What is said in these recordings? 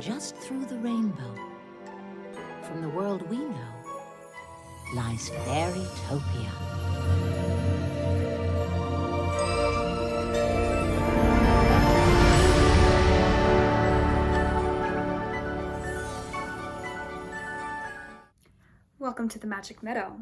just through the rainbow, from the world we know, lies Fairytopia. Welcome to the Magic Meadow.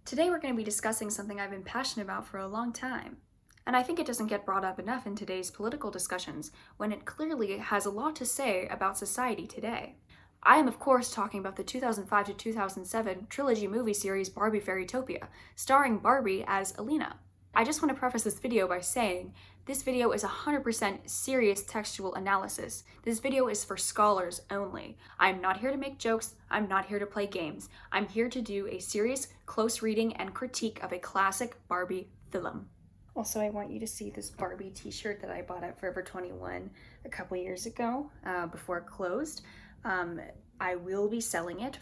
Today we're going to be discussing something I've been passionate about for a long time. And I think it doesn't get brought up enough in today's political discussions, when it clearly has a lot to say about society today. I am of course talking about the 2005 to 2007 trilogy movie series Barbie Fairytopia, starring Barbie as Alina. I just want to preface this video by saying, this video is 100% serious textual analysis. This video is for scholars only. I'm not here to make jokes, I'm not here to play games. I'm here to do a serious, close reading and critique of a classic Barbie film. Also, I want you to see this Barbie t-shirt that I bought at Forever 21 a couple years ago, before it closed. I will be selling it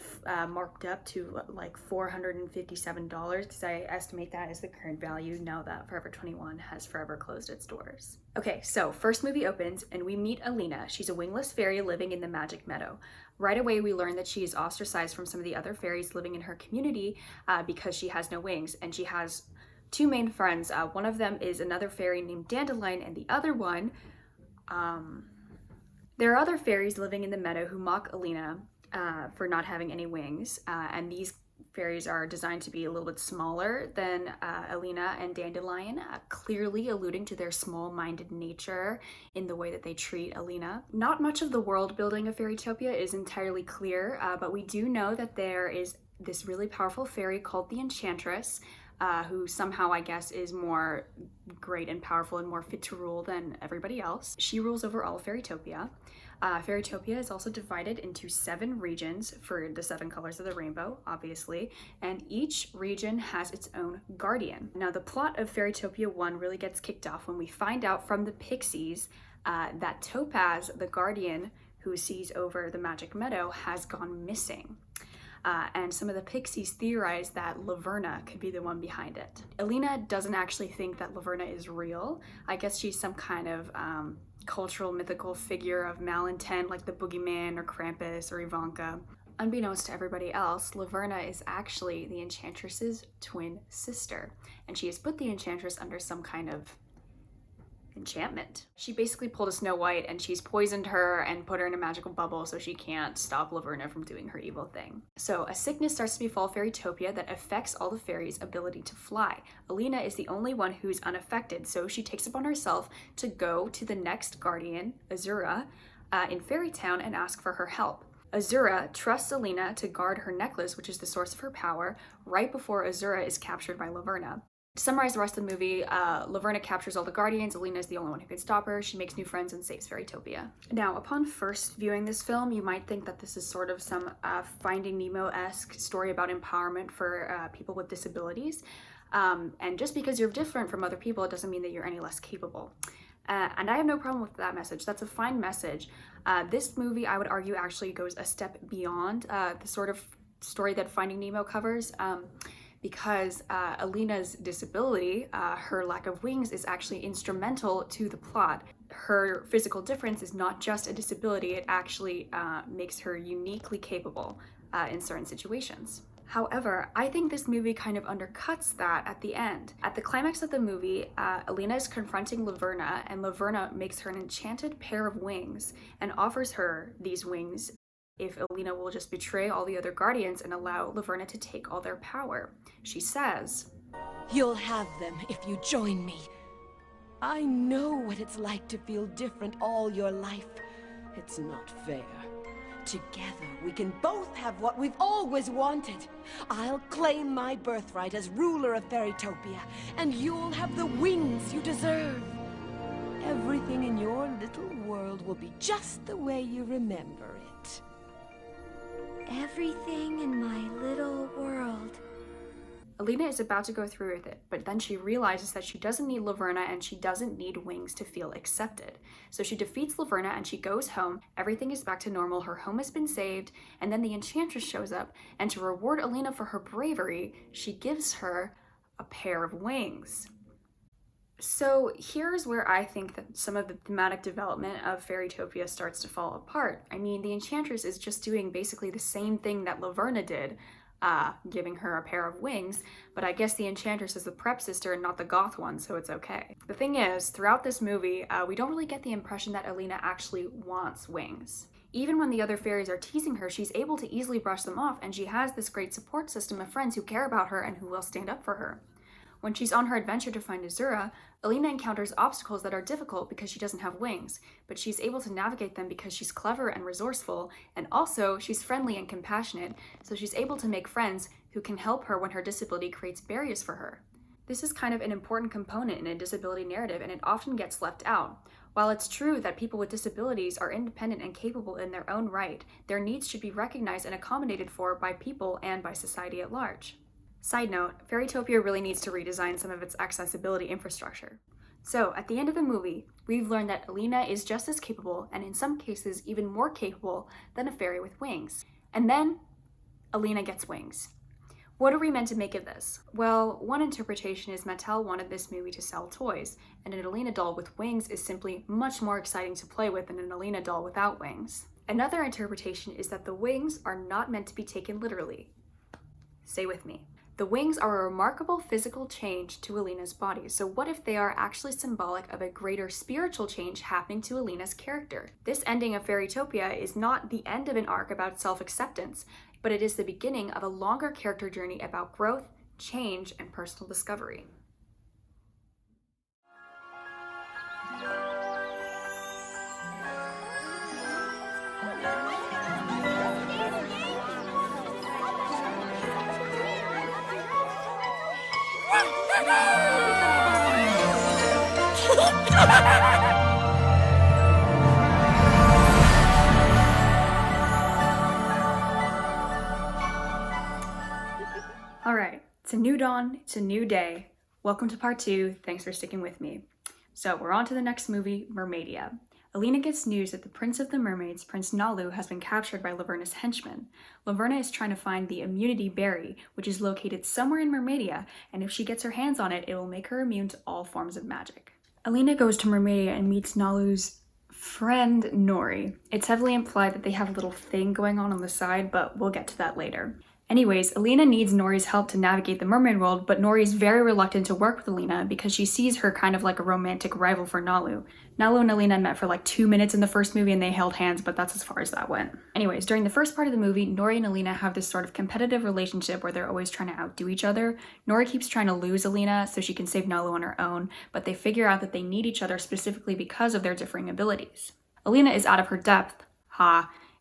marked up to like $457 because I estimate that is the current value now that Forever 21 has forever closed its doors. Okay, so first movie opens and we meet Alina. She's a wingless fairy living in the Magic Meadow. Right away we learn that she is ostracized from some of the other fairies living in her community because she has no wings, and she has two main friends. One of them is another fairy named Dandelion, and the other one, there are other fairies living in the meadow who mock Alina for not having any wings, and these fairies are designed to be a little bit smaller than Alina and Dandelion, clearly alluding to their small-minded nature in the way that they treat Alina. Not much of the world building of Fairytopia is entirely clear, but we do know that there is this really powerful fairy called the Enchantress, who somehow, I guess, is more great and powerful and more fit to rule than everybody else. She rules over all of Fairytopia. Fairytopia is also divided into 7 regions for the 7 colors of the rainbow, obviously, and each region has its own guardian. Now, the plot of Fairytopia 1 really gets kicked off when we find out from the pixies that Topaz, the guardian who sees over the Magic Meadow, has gone missing. And some of the pixies theorize that Laverna could be the one behind it. Alina doesn't actually think that Laverna is real. I guess she's some kind of cultural mythical figure of malintent, like the Boogeyman or Krampus or Ivanka. Unbeknownst to everybody else, Laverna is actually the Enchantress's twin sister, and she has put the Enchantress under some kind of enchantment. She basically pulled a Snow White and she's poisoned her and put her in a magical bubble so she can't stop Laverna from doing her evil thing. So a sickness starts to befall Fairytopia that affects all the fairies' ability to fly. Alina is the only one who's unaffected, so she takes upon herself to go to the next guardian, Azura, in Fairytown and ask for her help. Azura trusts Alina to guard her necklace, which is the source of her power, right before Azura is captured by Laverna. To summarize the rest of the movie, Laverna captures all the guardians. Alina is the only one who can stop her. She makes new friends and saves Fairytopia. Now, upon first viewing this film, you might think that this is sort of some Finding Nemo-esque story about empowerment for people with disabilities. And just because you're different from other people, it doesn't mean that you're any less capable. And I have no problem with that message. That's a fine message. This movie, I would argue, actually goes a step beyond the sort of story that Finding Nemo covers. Because Alina's disability, her lack of wings, is actually instrumental to the plot. Her physical difference is not just a disability, it actually makes her uniquely capable in certain situations. However, I think this movie kind of undercuts that at the end. At the climax of the movie, Alina is confronting Laverna, and Laverna makes her an enchanted pair of wings and offers her these wings if Alina will just betray all the other guardians and allow Laverna to take all their power. She says, "You'll have them if you join me. I know what it's like to feel different all your life. It's not fair. Together we can both have what we've always wanted. I'll claim my birthright as ruler of Fairytopia, and you'll have the wings you deserve. Everything in your little world will be just the way you remember it." Everything in my little world. Alina is about to go through with it, but then she realizes that she doesn't need Laverna and she doesn't need wings to feel accepted. So she defeats Laverna and she goes home. Everything is back to normal. Her home has been saved, and then the Enchantress shows up, and to reward Alina for her bravery, she gives her a pair of wings. So here's where I think that some of the thematic development of Fairytopia starts to fall apart. I mean, the Enchantress is just doing basically the same thing that Laverna did, giving her a pair of wings, but I guess the Enchantress is the prep sister and not the goth one, so it's okay. The thing is, throughout this movie, we don't really get the impression that Alina actually wants wings. Even when the other fairies are teasing her, she's able to easily brush them off, and she has this great support system of friends who care about her and who will stand up for her. When she's on her adventure to find Azura, Alina encounters obstacles that are difficult because she doesn't have wings, but she's able to navigate them because she's clever and resourceful, and also she's friendly and compassionate, so she's able to make friends who can help her when her disability creates barriers for her. This is kind of an important component in a disability narrative, and it often gets left out. While it's true that people with disabilities are independent and capable in their own right, their needs should be recognized and accommodated for by people and by society at large. Side note, Fairytopia really needs to redesign some of its accessibility infrastructure. So, at the end of the movie, we've learned that Alina is just as capable, and in some cases even more capable, than a fairy with wings. And then, Alina gets wings. What are we meant to make of this? Well, one interpretation is Mattel wanted this movie to sell toys, and an Alina doll with wings is simply much more exciting to play with than an Alina doll without wings. Another interpretation is that the wings are not meant to be taken literally. Stay with me. The wings are a remarkable physical change to Alina's body, so what if they are actually symbolic of a greater spiritual change happening to Alina's character? This ending of Fairytopia is not the end of an arc about self-acceptance, but it is the beginning of a longer character journey about growth, change, and personal discovery. All right, it's a new dawn, it's a new day. Welcome to part 2, thanks for sticking with me. So we're on to the next movie, Mermaidia. Alina gets news that the Prince of the Mermaids, Prince Nalu, has been captured by Laverna's henchmen. Laverna is trying to find the immunity berry, which is located somewhere in Mermaidia, and if she gets her hands on it, it will make her immune to all forms of magic. Alina goes to Mermaidia and meets Nalu's friend, Nori. It's heavily implied that they have a little thing going on the side, but we'll get to that later. Anyways, Alina needs Nori's help to navigate the mermaid world, but Nori is very reluctant to work with Alina because she sees her kind of like a romantic rival for Nalu. Nalu and Alina met for like 2 minutes in the first movie and they held hands, but that's as far as that went. Anyways, during the first part of the movie, Nori and Alina have this sort of competitive relationship where they're always trying to outdo each other. Nori keeps trying to lose Alina so she can save Nalu on her own, but they figure out that they need each other specifically because of their differing abilities. Alina is out of her depth,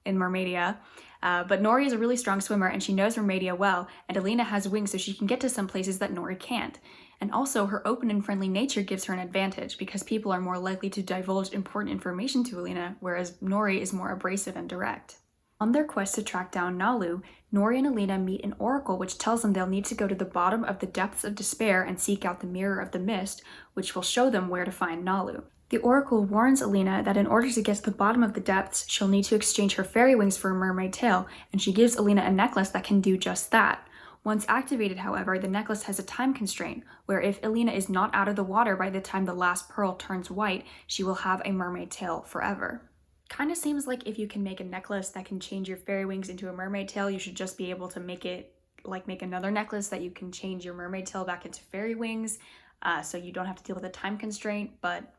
in Mermaidia, but Nori is a really strong swimmer and she knows Mermaidia well, and Alina has wings so she can get to some places that Nori can't. And also, her open and friendly nature gives her an advantage because people are more likely to divulge important information to Alina, whereas Nori is more abrasive and direct. On their quest to track down Nalu, Nori and Alina meet an oracle which tells them they'll need to go to the bottom of the depths of despair and seek out the Mirror of the Mist, which will show them where to find Nalu. The oracle warns Alina that in order to get to the bottom of the depths, she'll need to exchange her fairy wings for a mermaid tail, and she gives Alina a necklace that can do just that. Once activated, however, the necklace has a time constraint, where if Alina is not out of the water by the time the last pearl turns white, she will have a mermaid tail forever. Kinda seems like if you can make a necklace that can change your fairy wings into a mermaid tail, you should just be able to make another necklace that you can change your mermaid tail back into fairy wings, so you don't have to deal with a time constraint, but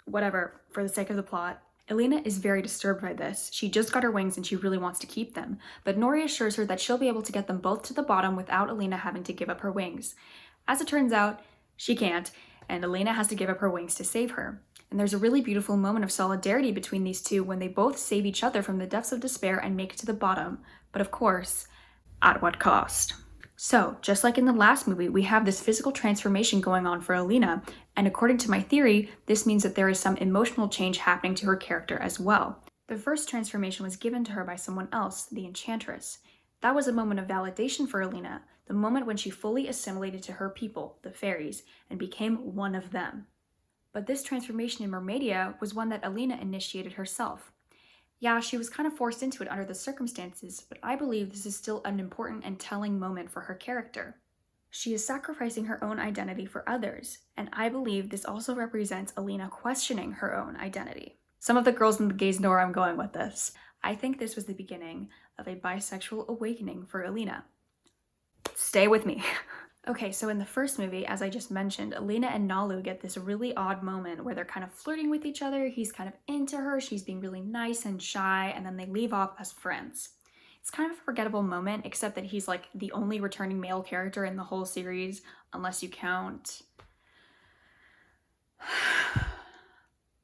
whatever, for the sake of the plot. Alina is very disturbed by this. She just got her wings and she really wants to keep them, but Nori assures her that she'll be able to get them both to the bottom without Alina having to give up her wings. As it turns out, she can't, and Alina has to give up her wings to save her. And there's a really beautiful moment of solidarity between these two when they both save each other from the depths of despair and make it to the bottom, but of course, at what cost? So, just like in the last movie, we have this physical transformation going on for Alina, and according to my theory, this means that there is some emotional change happening to her character as well. The first transformation was given to her by someone else, the Enchantress. That was a moment of validation for Alina, the moment when she fully assimilated to her people, the fairies, and became one of them. But this transformation in Mermaidia was one that Alina initiated herself. Yeah, she was kind of forced into it under the circumstances, but I believe this is still an important and telling moment for her character. She is sacrificing her own identity for others, and I believe this also represents Alina questioning her own identity. Some of the girls and the gays know where I'm going with this. I think this was the beginning of a bisexual awakening for Alina. Stay with me. Okay, so in the first movie, as I just mentioned, Alina and Nalu get this really odd moment where they're kind of flirting with each other. He's kind of into her, she's being really nice and shy, and then they leave off as friends. It's kind of a forgettable moment, except that he's like the only returning male character in the whole series, unless you count...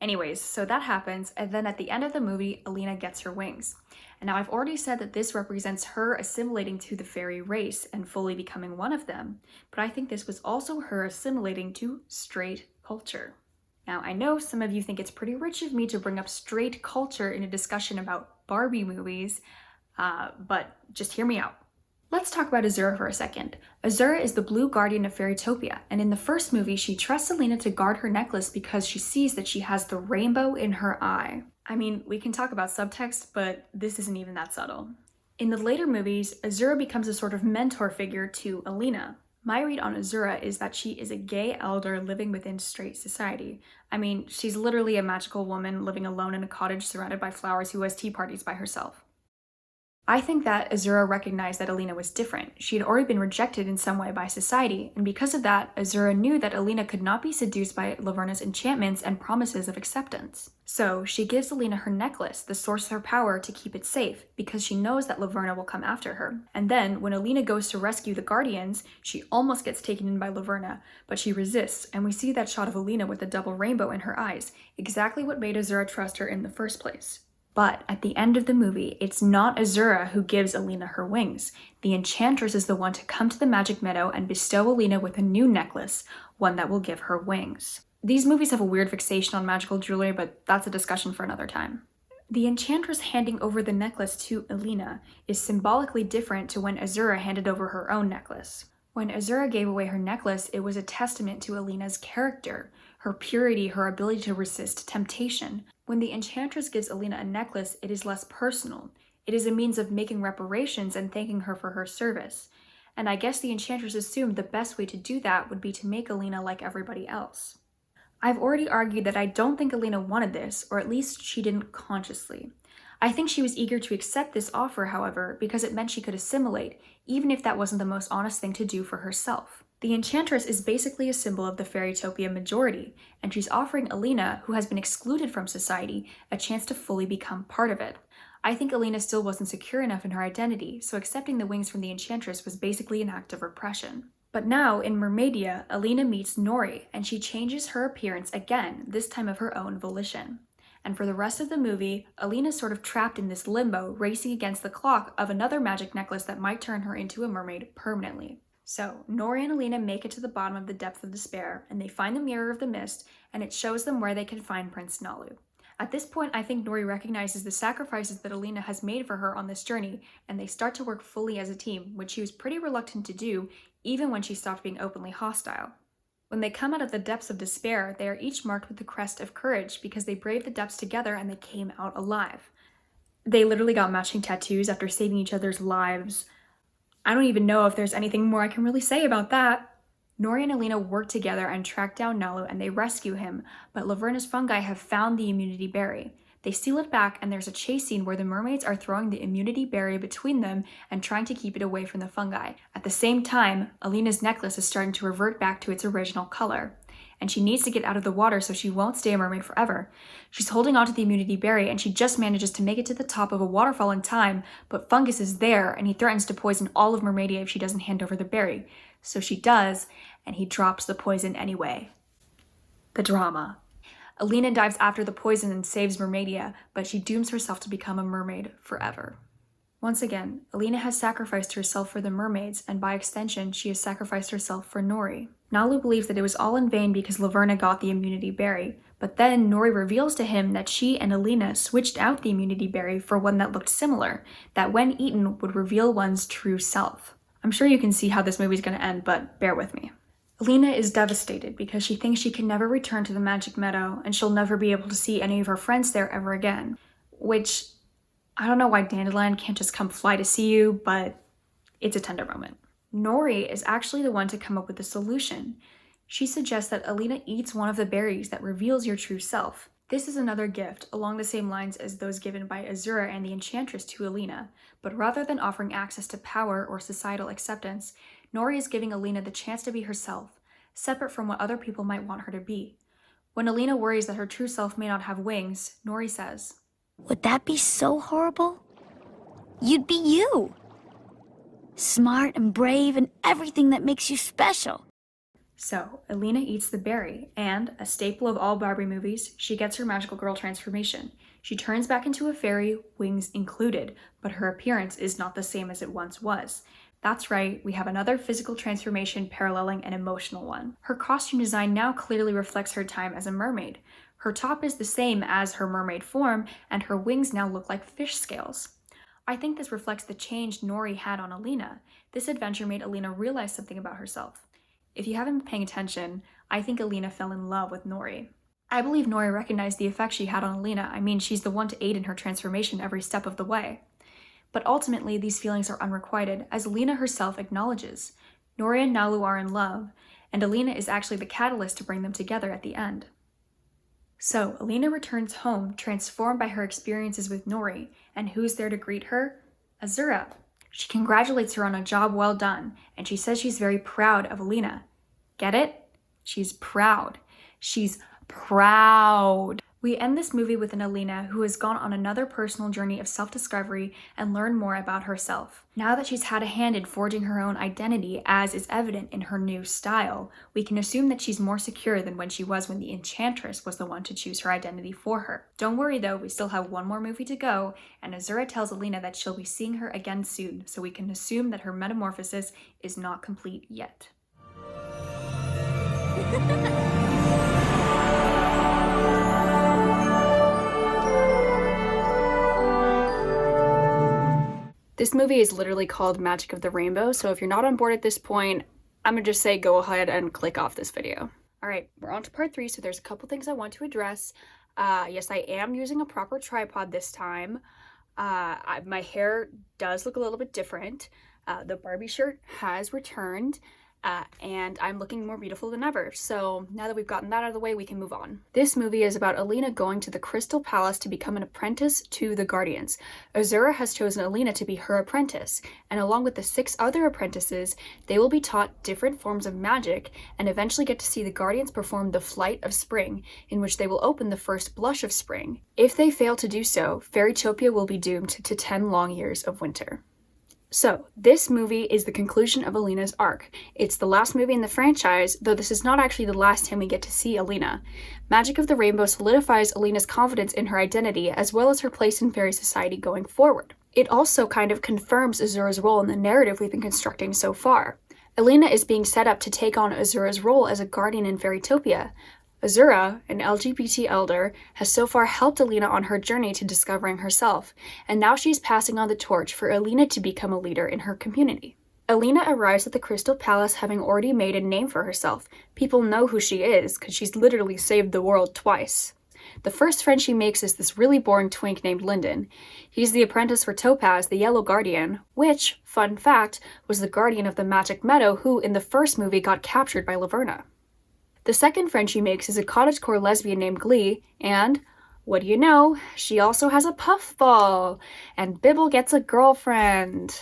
Anyways, so that happens, and then at the end of the movie, Alina gets her wings. And now I've already said that this represents her assimilating to the fairy race and fully becoming one of them, but I think this was also her assimilating to straight culture. Now, I know some of you think it's pretty rich of me to bring up straight culture in a discussion about Barbie movies, but just hear me out. Let's talk about Azura for a second. Azura is the blue guardian of Fairytopia, and in the first movie, she trusts Alina to guard her necklace because she sees that she has the rainbow in her eye. I mean, we can talk about subtext, but this isn't even that subtle. In the later movies, Azura becomes a sort of mentor figure to Alina. My read on Azura is that she is a gay elder living within straight society. I mean, she's literally a magical woman living alone in a cottage surrounded by flowers who has tea parties by herself. I think that Azura recognized that Alina was different. She had already been rejected in some way by society, and because of that, Azura knew that Alina could not be seduced by Laverna's enchantments and promises of acceptance. So she gives Alina her necklace, the source of her power, to keep it safe, because she knows that Laverna will come after her. And then, when Alina goes to rescue the Guardians, she almost gets taken in by Laverna, but she resists, and we see that shot of Alina with the double rainbow in her eyes, exactly what made Azura trust her in the first place. But at the end of the movie, it's not Azura who gives Alina her wings. The Enchantress is the one to come to the Magic Meadow and bestow Alina with a new necklace, one that will give her wings. These movies have a weird fixation on magical jewelry, but that's a discussion for another time. The Enchantress handing over the necklace to Alina is symbolically different to when Azura handed over her own necklace. When Azura gave away her necklace, it was a testament to Alina's character, her purity, her ability to resist temptation. When the Enchantress gives Alina a necklace, it is less personal. It is a means of making reparations and thanking her for her service. And I guess the Enchantress assumed the best way to do that would be to make Alina like everybody else. I've already argued that I don't think Alina wanted this, or at least she didn't consciously. I think she was eager to accept this offer, however, because it meant she could assimilate, even if that wasn't the most honest thing to do for herself. The Enchantress is basically a symbol of the Fairytopia majority, and she's offering Alina, who has been excluded from society, a chance to fully become part of it. I think Alina still wasn't secure enough in her identity, so accepting the wings from the Enchantress was basically an act of repression. But now, in Mermaidia, Alina meets Nori, and she changes her appearance again, this time of her own volition. And for the rest of the movie, Alina's sort of trapped in this limbo, racing against the clock of another magic necklace that might turn her into a mermaid permanently. So, Nori and Alina make it to the bottom of the depth of despair, and they find the Mirror of the Mist, and it shows them where they can find Prince Nalu. At this point, I think Nori recognizes the sacrifices that Alina has made for her on this journey, and they start to work fully as a team, which she was pretty reluctant to do, even when she stopped being openly hostile. When they come out of the depths of despair, they are each marked with the crest of courage because they braved the depths together and they came out alive. They literally got matching tattoos after saving each other's lives. I don't even know if there's anything more I can really say about that. Nori and Alina work together and track down Nalu and they rescue him, but Laverna's fungi have found the immunity berry. They seal it back and there's a chase scene where the mermaids are throwing the immunity berry between them and trying to keep it away from the fungi. At the same time, Alina's necklace is starting to revert back to its original color, and she needs to get out of the water so she won't stay a mermaid forever. She's holding onto the immunity berry and she just manages to make it to the top of a waterfall in time, but Fungus is there and he threatens to poison all of Mermaidia if she doesn't hand over the berry. So she does, and he drops the poison anyway. The drama. Alina dives after the poison and saves Mermaidia, but she dooms herself to become a mermaid forever. Once again, Alina has sacrificed herself for the mermaids, and by extension, she has sacrificed herself for Nori. Nalu believes that it was all in vain because Laverna got the immunity berry, but then Nori reveals to him that she and Alina switched out the immunity berry for one that looked similar, that when eaten would reveal one's true self. I'm sure you can see how this movie's going to end, but bear with me. Alina is devastated because she thinks she can never return to the Magic Meadow and she'll never be able to see any of her friends there ever again. Which, I don't know why Dandelion can't just come fly to see you, but it's a tender moment. Nori is actually the one to come up with the solution. She suggests that Alina eats one of the berries that reveals your true self. This is another gift along the same lines as those given by Azura and the Enchantress to Alina, but rather than offering access to power or societal acceptance, Nori is giving Alina the chance to be herself, separate from what other people might want her to be. When Alina worries that her true self may not have wings, Nori says, Would that be so horrible? You'd be you. Smart and brave and everything that makes you special. So, Alina eats the berry, and, a staple of all Barbie movies, she gets her magical girl transformation. She turns back into a fairy, wings included, but her appearance is not the same as it once was. That's right, we have another physical transformation paralleling an emotional one. Her costume design now clearly reflects her time as a mermaid. Her top is the same as her mermaid form, and her wings now look like fish scales. I think this reflects the change Nori had on Alina. This adventure made Alina realize something about herself. If you haven't been paying attention, I think Alina fell in love with Nori. I believe Nori recognized the effect she had on Alina. I mean, she's the one to aid in her transformation every step of the way. But ultimately, these feelings are unrequited, as Alina herself acknowledges. Nori and Nalu are in love, and Alina is actually the catalyst to bring them together at the end. So, Alina returns home, transformed by her experiences with Nori, and who's there to greet her? Azura. She congratulates her on a job well done, and she says she's very proud of Alina. Get it? She's proud. She's proud. We end this movie with an Alina who has gone on another personal journey of self-discovery and learned more about herself. Now that she's had a hand in forging her own identity, as is evident in her new style, we can assume that she's more secure than when she was when the Enchantress was the one to choose her identity for her. Don't worry though, we still have one more movie to go, and Azura tells Alina that she'll be seeing her again soon, so we can assume that her metamorphosis is not complete yet. This movie is literally called Magic of the Rainbow, so if you're not on board at this point, I'm gonna just say go ahead and click off this video. Alright, we're on to part 3, so there's a couple things I want to address. Yes, I am using a proper tripod this time. My hair does look a little bit different. The Barbie shirt has returned. And I'm looking more beautiful than ever. So now that we've gotten that out of the way, we can move on. This movie is about Alina going to the Crystal Palace to become an apprentice to the Guardians. Azura has chosen Alina to be her apprentice, and along with the 6 other apprentices, they will be taught different forms of magic and eventually get to see the Guardians perform the Flight of Spring, in which they will open the first blush of spring. If they fail to do so, Fairytopia will be doomed to 10 long years of winter. So, this movie is the conclusion of Alina's arc. It's the last movie in the franchise, though this is not actually the last time we get to see Alina. Magic of the Rainbow solidifies Alina's confidence in her identity, as well as her place in fairy society going forward. It also kind of confirms Azura's role in the narrative we've been constructing so far. Alina is being set up to take on Azura's role as a guardian in Fairytopia. Azura, an LGBT elder, has so far helped Alina on her journey to discovering herself, and now she's passing on the torch for Alina to become a leader in her community. Alina arrives at the Crystal Palace having already made a name for herself. People know who she is, because she's literally saved the world twice. The first friend she makes is this really boring twink named Lyndon. He's the apprentice for Topaz, the Yellow Guardian, which, fun fact, was the guardian of the Magic Meadow who, in the first movie, got captured by Laverna. The second friend she makes is a cottagecore lesbian named Glee, and, what do you know, she also has a puffball, and Bibble gets a girlfriend.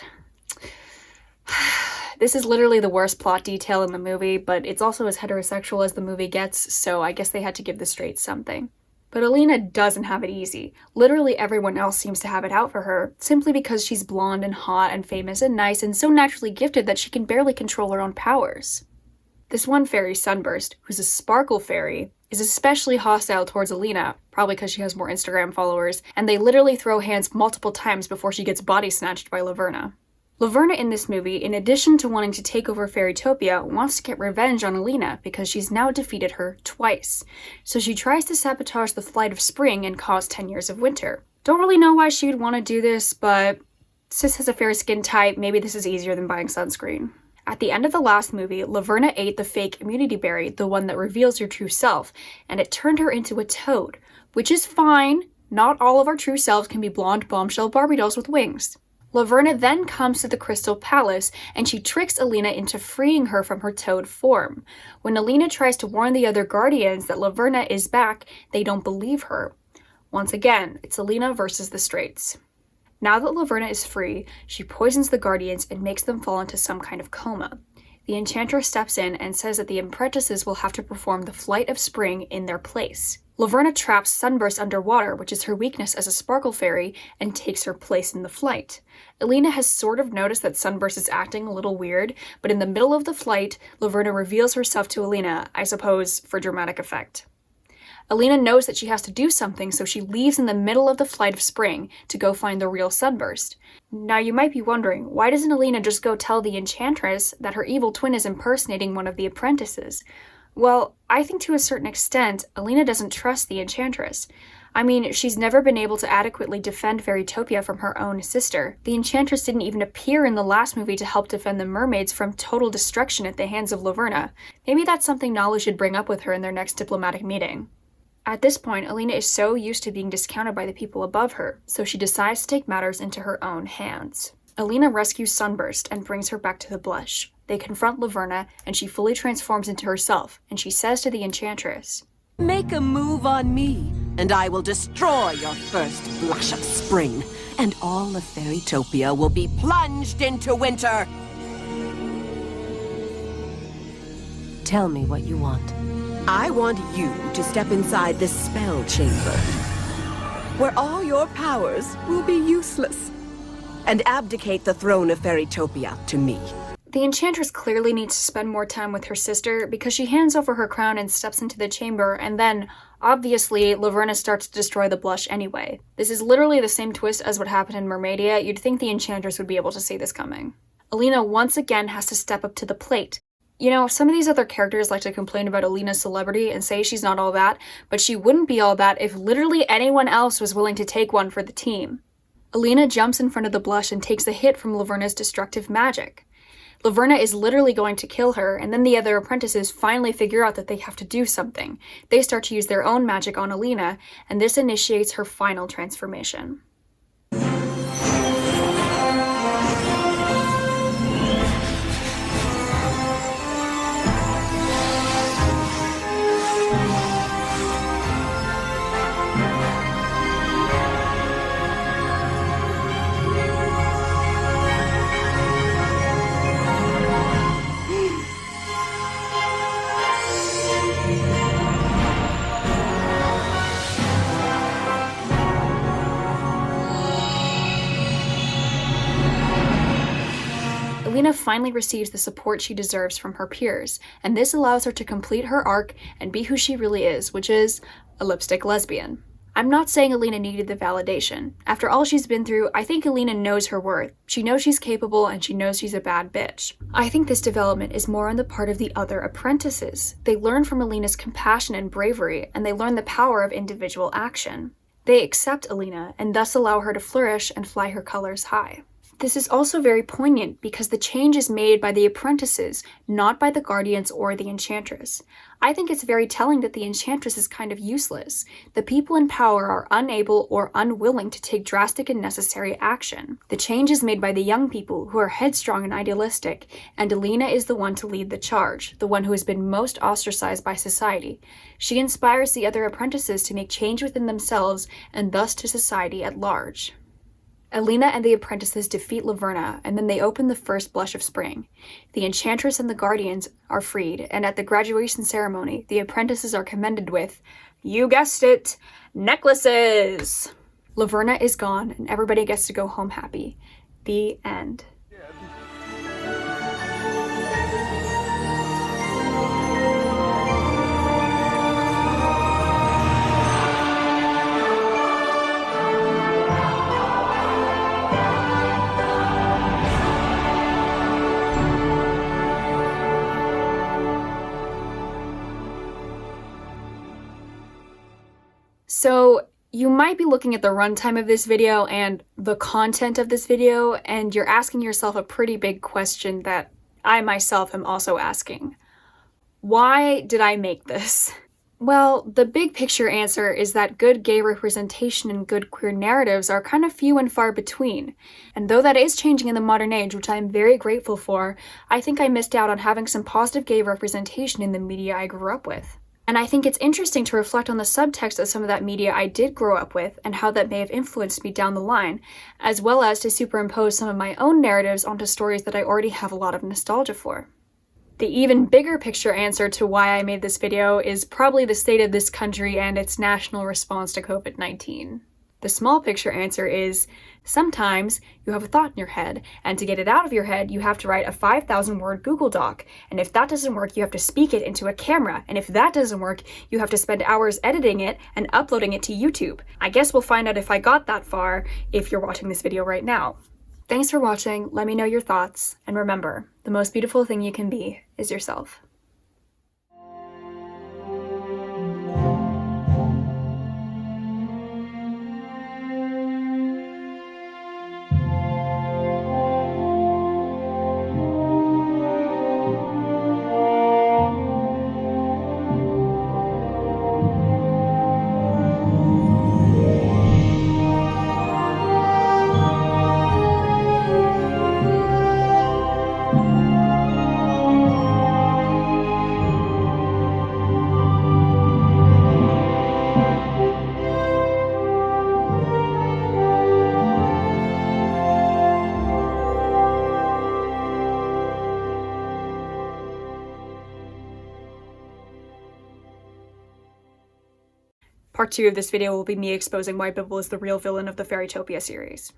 This is literally the worst plot detail in the movie, but it's also as heterosexual as the movie gets, so I guess they had to give the straights something. But Alina doesn't have it easy. Literally everyone else seems to have it out for her, simply because she's blonde and hot and famous and nice and so naturally gifted that she can barely control her own powers. This one fairy, Sunburst, who's a sparkle fairy, is especially hostile towards Alina, probably because she has more Instagram followers, and they literally throw hands multiple times before she gets body snatched by Laverna. Laverna in this movie, in addition to wanting to take over Fairytopia, wants to get revenge on Alina because she's now defeated her twice. So she tries to sabotage the Flight of Spring and cause 10 years of winter. Don't really know why she would want to do this, but sis has a fair skin type, maybe this is easier than buying sunscreen. At the end of the last movie, Laverna ate the fake immunity berry, the one that reveals your true self, and it turned her into a toad, which is fine. Not all of our true selves can be blonde bombshell Barbie dolls with wings. Laverna then comes to the Crystal Palace, and she tricks Alina into freeing her from her toad form. When Alina tries to warn the other Guardians that Laverna is back, they don't believe her. Once again, it's Alina versus the Straits. Now that Laverna is free, she poisons the Guardians and makes them fall into some kind of coma. The Enchantress steps in and says that the apprentices will have to perform the Flight of Spring in their place. Laverna traps Sunburst underwater, which is her weakness as a sparkle fairy, and takes her place in the flight. Alina has sort of noticed that Sunburst is acting a little weird, but in the middle of the flight, Laverna reveals herself to Alina, I suppose for dramatic effect. Alina knows that she has to do something, so she leaves in the middle of the Flight of Spring to go find the real Sunburst. Now you might be wondering, why doesn't Alina just go tell the Enchantress that her evil twin is impersonating one of the apprentices? Well, I think to a certain extent, Alina doesn't trust the Enchantress. I mean, she's never been able to adequately defend Fairytopia from her own sister. The Enchantress didn't even appear in the last movie to help defend the mermaids from total destruction at the hands of Laverna. Maybe that's something Nala should bring up with her in their next diplomatic meeting. At this point, Alina is so used to being discounted by the people above her, so she decides to take matters into her own hands. Alina rescues Sunburst and brings her back to the Blush. They confront Laverna, and she fully transforms into herself, and she says to the Enchantress, Make a move on me, and I will destroy your first blush of spring, and all of Fairytopia will be plunged into winter. Tell me what you want. I want you to step inside this spell chamber, where all your powers will be useless, and abdicate the throne of Fairytopia to me. The Enchantress clearly needs to spend more time with her sister because she hands over her crown and steps into the chamber, and then, obviously, Laverna starts to destroy the Blush anyway. This is literally the same twist as what happened in Mermaidia. You'd think the Enchantress would be able to see this coming. Alina once again has to step up to the plate. You know, some of these other characters like to complain about Alina's celebrity and say she's not all that, but she wouldn't be all that if literally anyone else was willing to take one for the team. Alina jumps in front of the Blush and takes a hit from Laverna's destructive magic. Laverna is literally going to kill her, and then the other apprentices finally figure out that they have to do something. They start to use their own magic on Alina, and this initiates her final transformation. Alina finally receives the support she deserves from her peers, and this allows her to complete her arc and be who she really is, which is a lipstick lesbian. I'm not saying Alina needed the validation. After all she's been through, I think Alina knows her worth. She knows she's capable, and she knows she's a bad bitch. I think this development is more on the part of the other apprentices. They learn from Alina's compassion and bravery, and they learn the power of individual action. They accept Alina, and thus allow her to flourish and fly her colors high. This is also very poignant because the change is made by the apprentices, not by the Guardians or the Enchantress. I think it's very telling that the Enchantress is kind of useless. The people in power are unable or unwilling to take drastic and necessary action. The change is made by the young people who are headstrong and idealistic, and Alina is the one to lead the charge, the one who has been most ostracized by society. She inspires the other apprentices to make change within themselves and thus to society at large. Alina and the apprentices defeat Laverna, and then they open the first blush of spring. The Enchantress and the Guardians are freed, and at the graduation ceremony, the apprentices are commended with, you guessed it, necklaces! Laverna is gone, and everybody gets to go home happy. The end. So, you might be looking at the runtime of this video and the content of this video, and you're asking yourself a pretty big question that I myself am also asking. Why did I make this? Well, the big picture answer is that good gay representation and good queer narratives are kind of few and far between. And though that is changing in the modern age, which I am very grateful for, I think I missed out on having some positive gay representation in the media I grew up with. And I think it's interesting to reflect on the subtext of some of that media I did grow up with and how that may have influenced me down the line, as well as to superimpose some of my own narratives onto stories that I already have a lot of nostalgia for. The even bigger picture answer to why I made this video is probably the state of this country and its national response to COVID-19. The small picture answer is, sometimes you have a thought in your head, and to get it out of your head, you have to write a 5,000-word Google Doc, and if that doesn't work, you have to speak it into a camera, and if that doesn't work, you have to spend hours editing it and uploading it to YouTube. I guess we'll find out if I got that far if you're watching this video right now. Thanks for watching, let me know your thoughts, and remember, the most beautiful thing you can be is yourself. Part 2 of this video will be me exposing why Bibble is the real villain of the Fairytopia series.